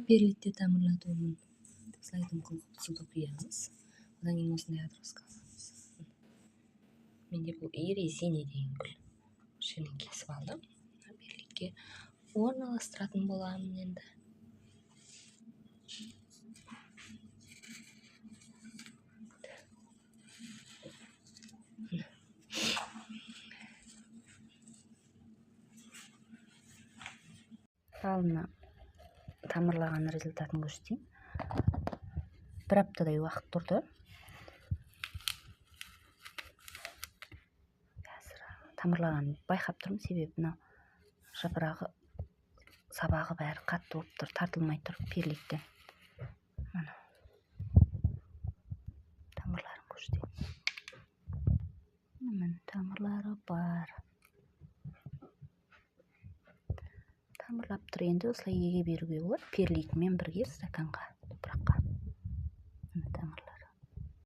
перлитте тамырлатуунун слайдын кулсуду кыябыз. Одан кийин осундай отростка алабыз. Менде бул резина деген гүл. Ошонун кесип алдым. Перлитке орналаштыратын боламын енді. Ал мына тамырлаган результатын көрсөтейин. 1 аптадай убакыт турду. Тамырлаганын байкап турмун, себеби мына жапырагы, сабагы баары катуу болуп тур, тартылмай тур перлиттен. Мына тамырларын көрсөтейин. Мына тамырлары бар. Тамырлап тур, енді осылай еге беруге болот. Перлит менен бирге стаканга, топуракка. Мына тамырлар.